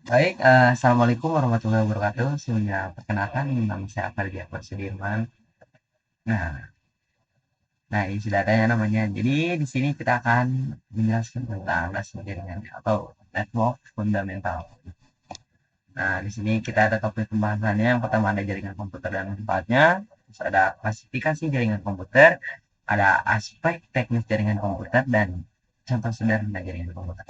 Baik, assalamualaikum warahmatullahi wabarakatuh. Sebelumnya perkenalkan, nama saya Fardia Sudirman. Nah, nah ini sudah adanya namanya. Jadi di sini kita akan menjelaskan tentang dasar jaringan atau network fundamental. Nah, di sini kita ada topik pembahasannya. Yang pertama ada jaringan komputer dan manfaatnya. Terus ada klasifikasi jaringan komputer, ada aspek teknis jaringan komputer dan contoh sederhana jaringan komputer.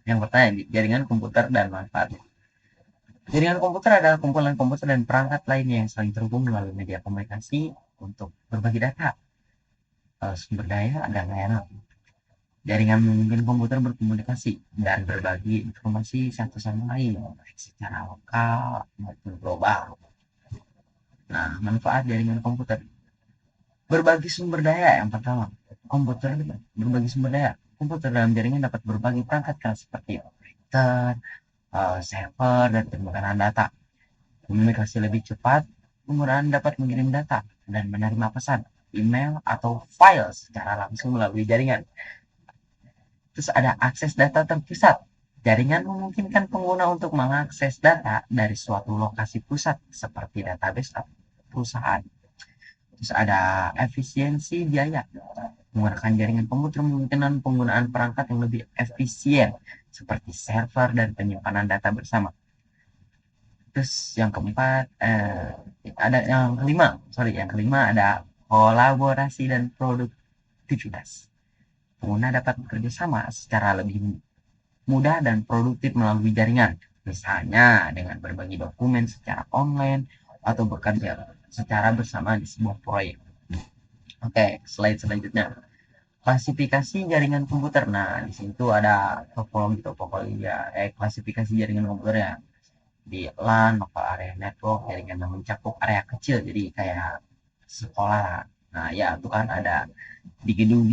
Yang pertama jaringan komputer dan manfaatnya. Jaringan komputer adalah kumpulan komputer dan perangkat lainnya yang saling terhubung melalui media komunikasi untuk berbagi data, sumber daya, dan layanan. Jaringan memungkinkan komputer berkomunikasi dan berbagi informasi satu sama lain, baik secara lokal maupun global. Nah, manfaat jaringan komputer. Berbagi sumber daya yang pertama. Komputer berbagi sumber daya. Komputer dalam jaringan dapat berbagi perangkat keras seperti printer, server, dan penyimpanan data. Komunikasi lebih cepat, penggunaan dapat mengirim data dan menerima pesan, email, atau file secara langsung melalui jaringan. Terus ada akses data terpusat. Jaringan memungkinkan pengguna untuk mengakses data dari suatu lokasi pusat seperti database perusahaan. Terus ada efisiensi biaya. Menggunakan jaringan komputer memungkinkan penggunaan perangkat yang lebih efisien seperti server dan penyimpanan data bersama. Terus yang keempat, ada yang kelima ada kolaborasi dan produktivitas. Pengguna dapat bekerja sama secara lebih mudah dan produktif melalui jaringan, misalnya dengan berbagi dokumen secara online atau bekerja secara bersama di sebuah proyek. Oke, slide selanjutnya. Klasifikasi jaringan komputer. Nah, di situ ada topologi ya, klasifikasi jaringan komputer ya. Di LAN, local area network, jaringan yang mencakup area kecil, jadi kayak sekolah. Nah, ya itu kan ada di gedung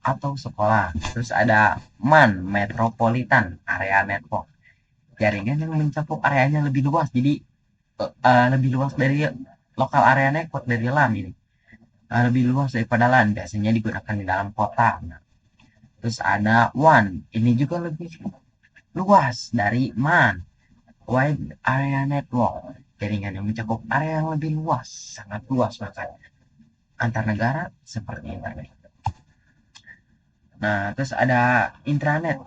atau sekolah. Terus ada MAN, metropolitan area network, jaringan yang mencakup areanya lebih luas, jadi lebih luas dari lokal area network dari LAN ini. Lebih luas daripada LAN, biasanya digunakan di dalam kota. Nah, terus ada WAN, ini juga lebih luas dari MAN, wide area network, jaringan yang mencakup area yang lebih luas, sangat luas bahkan, antar negara seperti internet. Nah, terus ada intranet,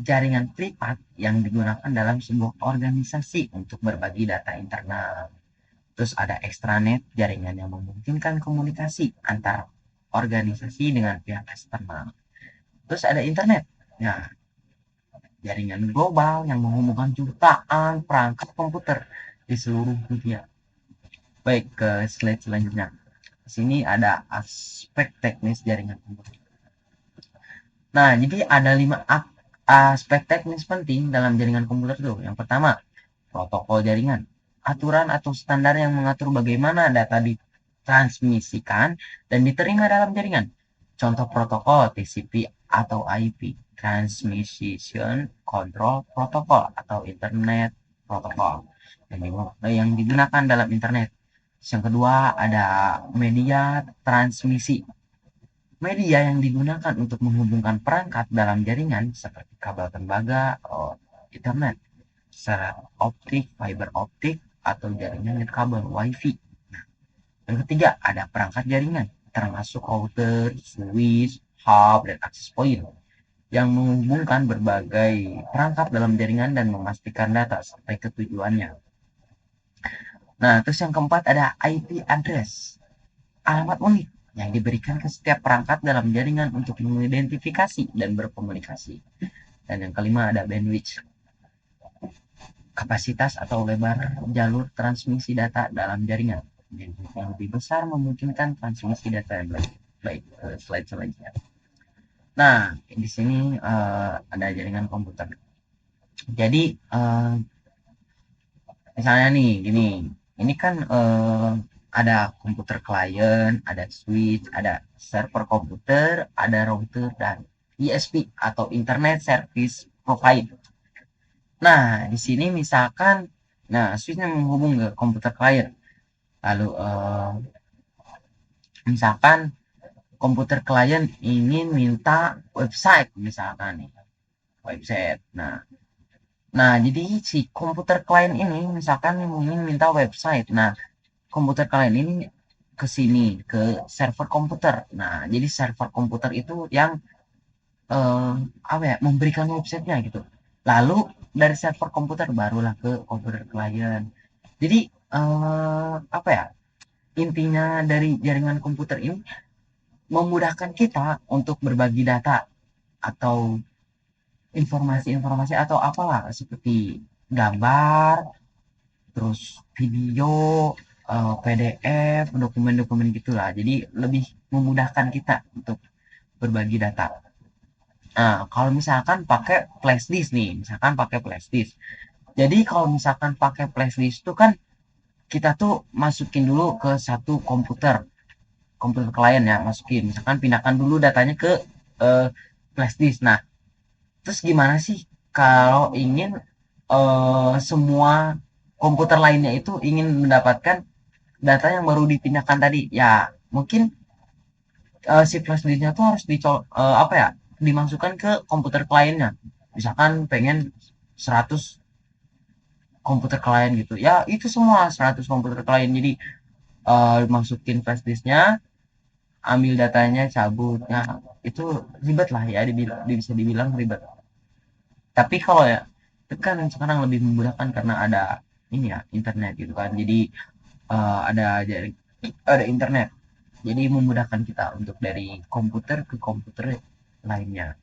jaringan privat yang digunakan dalam sebuah organisasi untuk berbagi data internal. Terus ada extranet, jaringan yang memungkinkan komunikasi antar organisasi dengan pihak eksternal. Terus ada internet, ya, jaringan global yang menghubungkan jutaan perangkat komputer di seluruh dunia. Baik, ke slide selanjutnya. Di sini ada aspek teknis jaringan komputer. Nah, jadi ada 5 aspek teknis penting dalam jaringan komputer tuh. Yang pertama, protokol jaringan. Aturan atau standar yang mengatur bagaimana data ditransmisikan dan diterima dalam jaringan. Contoh protokol TCP atau IP, Transmission Control Protocol atau Internet Protocol yang digunakan dalam internet. Yang kedua ada media transmisi, media yang digunakan untuk menghubungkan perangkat dalam jaringan seperti kabel tembaga, internet, secara optik, fiber optik, atau jaringan kabel WiFi. Yang ketiga ada perangkat jaringan, termasuk router, switch, hub, dan access point yang menghubungkan berbagai perangkat dalam jaringan dan memastikan data sampai ke tujuannya. Nah, terus yang keempat ada IP address, alamat unik yang diberikan ke setiap perangkat dalam jaringan untuk mengidentifikasi dan berkomunikasi. Dan yang kelima ada bandwidth, kapasitas atau lebar jalur transmisi data dalam jaringan. Bandwidth yang lebih besar memungkinkan transmisi data yang lebih baik. Slide selanjutnya. Nah, di sini ada jaringan komputer. Jadi misalnya nih gini, ini kan ada komputer klien, ada switch, ada server komputer, ada router dan ISP atau Internet Service Provider. Nah, di sini misalkan, nah switchnya menghubung ke komputer klien. Lalu misalkan komputer klien ingin minta website misalkan nih. website. Nah, jadi si komputer klien ini misalkan ingin minta website. Nah, komputer klien ini ke sini ke server komputer. Nah, jadi server komputer itu yang eh, apa ya memberikan websitenya gitu. Lalu dari server komputer barulah ke komputer klien. Jadi apa ya intinya dari jaringan komputer ini memudahkan kita untuk berbagi data atau informasi-informasi atau apalah seperti gambar, terus video, PDF, dokumen-dokumen gitulah. Jadi lebih memudahkan kita untuk berbagi data. Nah, kalau misalkan pakai flash disk nih, misalkan pakai flash disk. Jadi kalau misalkan pakai flash disk itu kan kita tuh masukin dulu ke satu komputer klien ya, masukin. Misalkan pindahkan dulu datanya ke eh, flash disk. Nah, terus gimana sih kalau ingin semua komputer lainnya itu ingin mendapatkan data yang baru dipindahkan tadi? Ya, mungkin si flash disknya tuh harus apa ya dimasukkan ke komputer kliennya. Misalkan pengen 100 komputer klien gitu ya, itu semua 100 komputer klien. Jadi masukin flash disknya, ambil datanya, cabut. Nah, itu ribet lah ya, bisa dibilang ribet. Tapi kalau ya itu kan sekarang lebih memudahkan karena ada ini ya internet gitu kan. Jadi ada internet, jadi memudahkan kita untuk dari komputer ke komputer lainnya.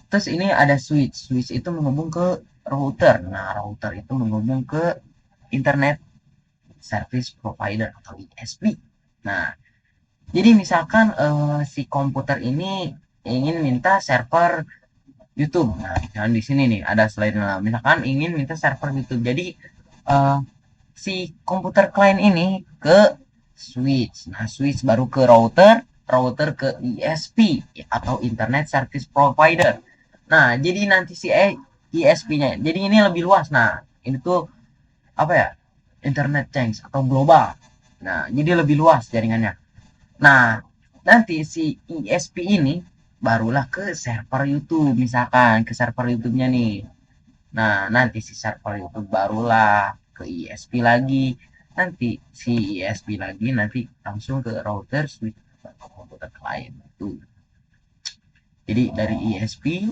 Terus ini ada switch itu menghubung ke router. Nah, router itu menghubung ke internet service provider atau ISP. Nah, jadi misalkan si komputer ini ingin minta server YouTube. Nah, misalkan di sini nih ada slide. Nah, misalkan ingin minta server YouTube. Jadi eh, si komputer klien ini ke switch. Nah, switch baru ke router ke ISP atau Internet Service Provider. Nah, jadi nanti si ISP-nya. Jadi ini lebih luas. Nah, ini tuh apa ya? Internet change atau global. Nah, jadi lebih luas jaringannya. Nah, nanti si ISP ini barulah ke server YouTube, misalkan ke server YouTube-nya nih. Nah, nanti si server YouTube barulah ke ISP lagi. Nanti si ISP lagi nanti langsung ke router switch ke komputer klien itu. Jadi dari ISP,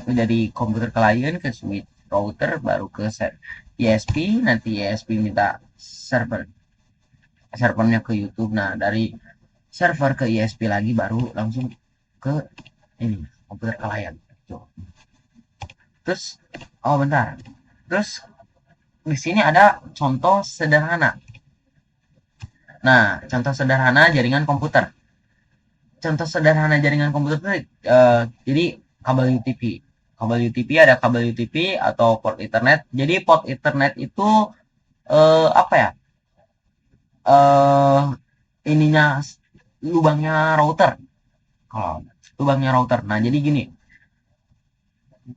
dari komputer klien ke switch router baru ke ISP, nanti ISP minta server servernya ke YouTube. Nah, dari server ke ISP lagi baru langsung ke ini komputer klien. Terus oh bentar. Terus di sini ada contoh sederhana. Nah, contoh sederhana jaringan komputer. Contoh sederhana jaringan komputer itu jadi kabel UTP. Kabel UTP ada kabel UTP atau port Ethernet. Jadi port Ethernet itu apa ya? eh ininya lubangnya router. Kalau lubangnya router. Nah, jadi gini.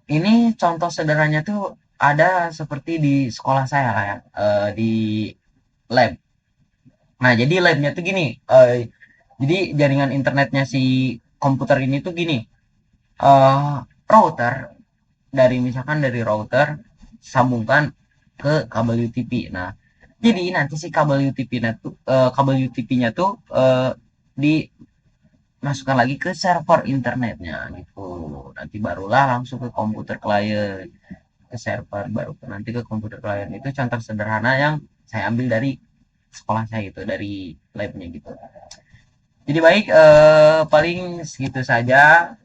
Ini contoh sederhananya tuh ada seperti di sekolah saya lah ya, di lab. Nah, jadi labnya tuh gini, jadi jaringan internetnya si komputer ini tuh gini, eh router misalkan dari router sambungkan ke kabel UTP. Nah, jadi nanti si kabel UTP-nya tuh dimasukkan lagi ke server internetnya gitu. Nanti barulah langsung ke komputer klien, ke server, baru nanti ke komputer klien. Itu contoh sederhana yang saya ambil dari sekolah saya gitu, dari labnya gitu. Jadi baik, paling segitu saja.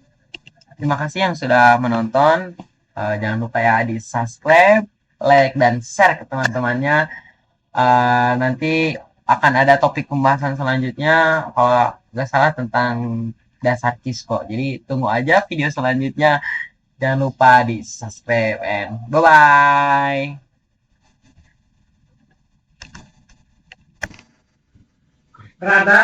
Terima kasih yang sudah menonton. Jangan lupa ya di subscribe, like, dan share ke teman-temannya. Nanti akan ada topik pembahasan selanjutnya kalau nggak salah tentang dasar Cisco. Jadi tunggu aja video selanjutnya. Jangan lupa di subscribe and bye bye. Rada